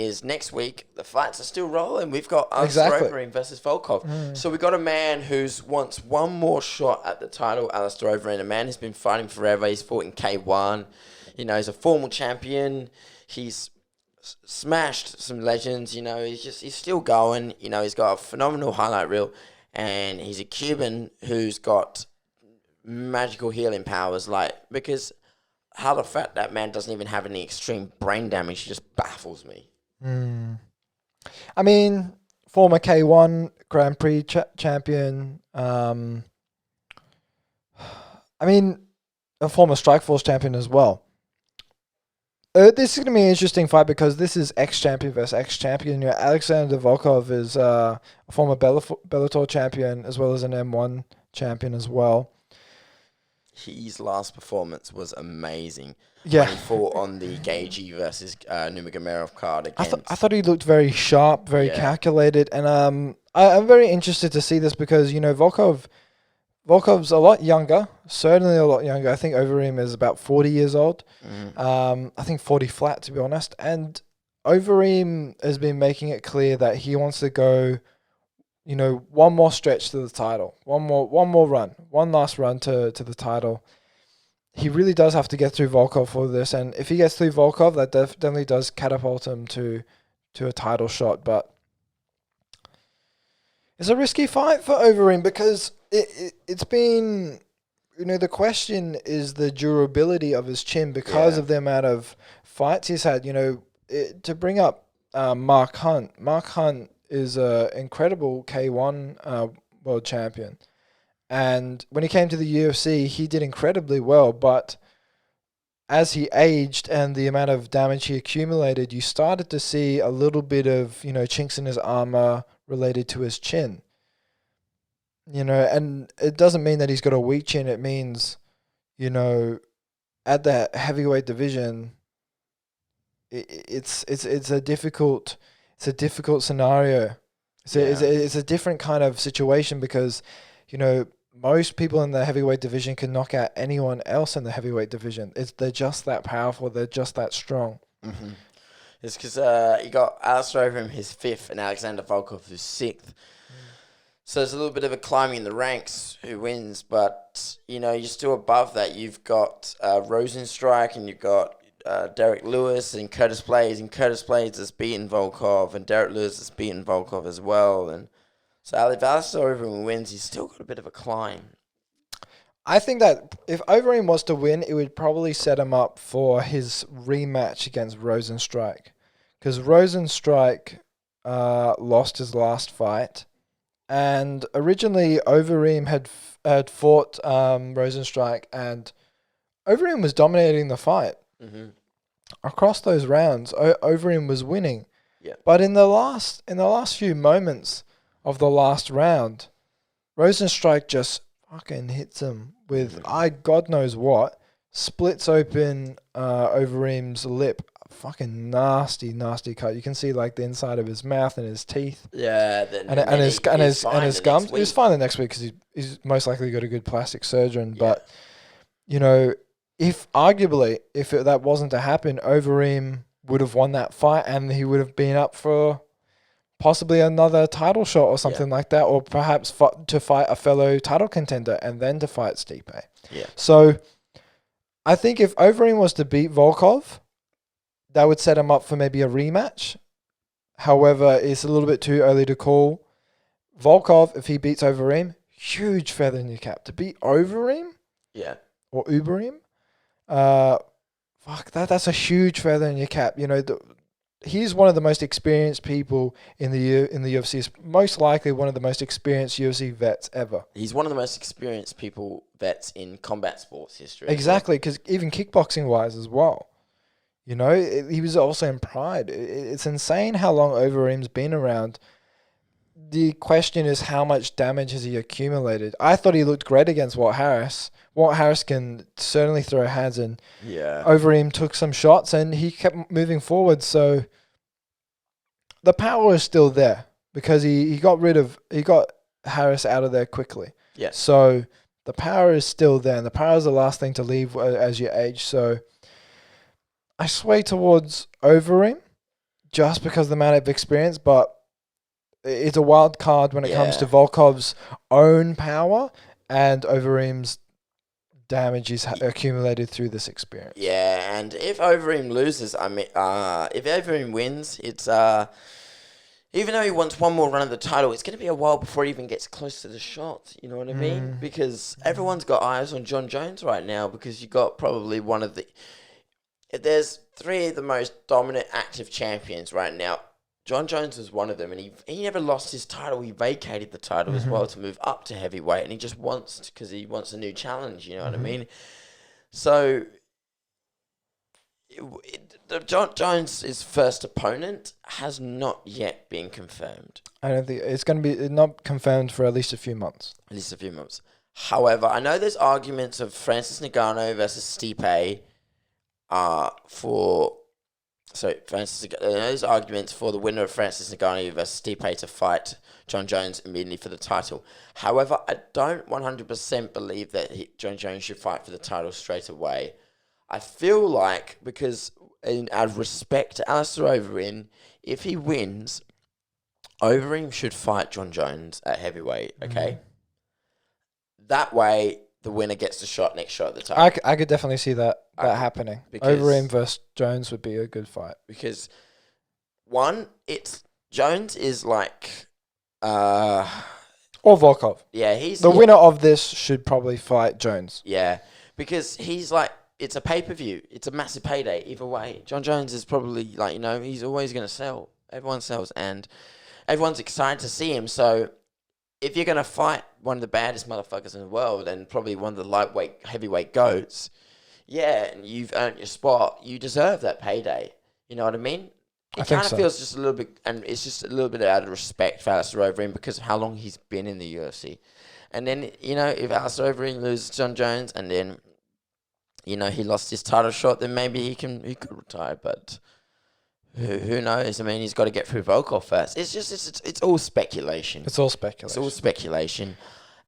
is next week, the fights are still rolling. We've got Allistair Overeem versus Volkov. So we've got a man who's wants one more shot at the title, Allistair Overeem. A man who's been fighting forever. He's fought in K1. You know, he's a former champion. He's smashed some legends. You know, he's still going. You know, he's got a phenomenal highlight reel. And he's a Cuban who's got magical healing powers. Because how the fact that man doesn't even have any extreme brain damage just baffles me. I mean, former K1 Grand Prix champion. I mean, a former Strikeforce champion as well. This is going to be an interesting fight because this is ex-champion versus ex-champion. You know, Alexander Volkov is a former Bellator champion as well as an M1 champion as well. His last performance was amazing. Yeah. When he fought on the Gagey versus Nurmagomedov card against... I thought he looked very sharp, very calculated, and I'm very interested to see this because, you know, Volkov's a lot younger, certainly a lot younger. I think Overeem is about 40 years old. I think 40 flat, to be honest. And Overeem has been making it clear that he wants to go, you know, one more stretch to the title, one more run, one last run to the title. He really does have to get through Volkov for this, and if he gets through Volkov, that definitely does catapult him to a title shot. But it's a risky fight for Overeem because it's been, you know, the question is the durability of his chin because of the amount of fights he's had. You know, to bring up Mark Hunt. Mark Hunt is an incredible K1 world champion. And when he came to the UFC, he did incredibly well. But as he aged and the amount of damage he accumulated, you started to see a little bit of, you know, chinks in his armor related to his chin. You know, and it doesn't mean that he's got a weak chin. It means, you know, at the heavyweight division, it's a difficult scenario. It's a different kind of situation because, you know, most people in the heavyweight division can knock out anyone else in the heavyweight division. They're just that powerful. They're just that strong. Mm-hmm. It's because you got Allistair Overeem, his 5th, and Alexander Volkov, who's 6th. So there's a little bit of a climbing in the ranks who wins, but, you know, you're still above that. You've got Rosenstrike and you've got Derek Lewis and Curtis Blades. And Curtis Blades has beaten Volkov and Derek Lewis has beaten Volkov as well. And so if Allistair Overeem wins, he's still got a bit of a climb. I think that if Overeem was to win, it would probably set him up for his rematch against Rosenstrike. Because Rosenstrike lost his last fight. And originally, Overeem had fought Rosenstrike, and Overeem was dominating the fight. Mm-hmm. Across those rounds, Overeem was winning. Yeah. But in the last few moments of the last round, Rosenstrike just fucking hits him with God knows what, splits open Overeem's lip. Fucking nasty cut. You can see like the inside of his mouth and his teeth. Yeah, and his gums. He was fine the next week because he's most likely got a good plastic surgeon. Yeah. But you know, if that wasn't to happen, Overeem would have won that fight and he would have been up for possibly another title shot or something like that, or perhaps to fight a fellow title contender and then to fight Stipe. Yeah. So I think if Overeem was to beat Volkov, that would set him up for maybe a rematch. However, it's a little bit too early to call. Volkov, if he beats Overeem, huge feather in your cap. To beat Overeem? Yeah. Or Ubereem? That's a huge feather in your cap. You know, he's one of the most experienced people in the UFC. He's most likely one of the most experienced UFC vets ever. He's one of the most experienced vets in combat sports history. Exactly, because even kickboxing-wise as well. You know, he was also in Pride. It's insane how long Overeem's been around. The question is how much damage has he accumulated? I thought he looked great against Walt Harris. Walt Harris can certainly throw hands, and Overeem took some shots and he kept moving forward. So the power is still there because he got Harris out of there quickly. Yeah. So the power is still there, and the power is the last thing to leave as you age. So I sway towards Overeem just because of the amount of experience, but it's a wild card when it comes to Volkov's own power and Overeem's damage is accumulated through this experience. Yeah, and if Overeem loses, if Overeem wins, it's even though he wants one more run of the title, it's going to be a while before he even gets close to the shot. You know what I mean? Because everyone's got eyes on Jon Jones right now because you got probably one of the... There's 3 of the most dominant active champions right now. Jon Jones was one of them, and he never lost his title. He vacated the title as well to move up to heavyweight, and he just wants... Because he wants a new challenge, you know what I mean? So... Jon Jones' first opponent has not yet been confirmed. I don't think it's going to be not confirmed for at least a few months. However, I know there's arguments of Francis Ngannou versus Stipe. There's arguments for the winner of Francis Ngannou versus Stipe to fight Jon Jones immediately for the title. However, I don't 100% believe that Jon Jones should fight for the title straight away. I feel like, because out of respect to Allistair Overeem, if he wins, Overeem should fight Jon Jones at heavyweight, okay? That way, the winner gets the next shot at the title. I could definitely see that happening. Overeem versus Jones would be a good fight. Because, one, Jones is like... or Volkov. Yeah, he's... The winner of this should probably fight Jones. Yeah, because he's like... It's a pay-per-view. It's a massive payday either way. Jon Jones is probably, he's always going to sell. Everyone sells, and everyone's excited to see him. So if you're going to fight one of the baddest motherfuckers in the world and probably one of the lightweight, heavyweight goats, and you've earned your spot, you deserve that payday. You know what I mean? It kind of feels just a little bit, and it's just a little bit out of respect for Allistair Overeem because of how long he's been in the UFC. And then, if Allistair Overeem loses Jon Jones and then... he lost his title shot, then maybe he could retire, but who knows? I mean, he's got to get through Volkov first. It's all speculation. It's all speculation.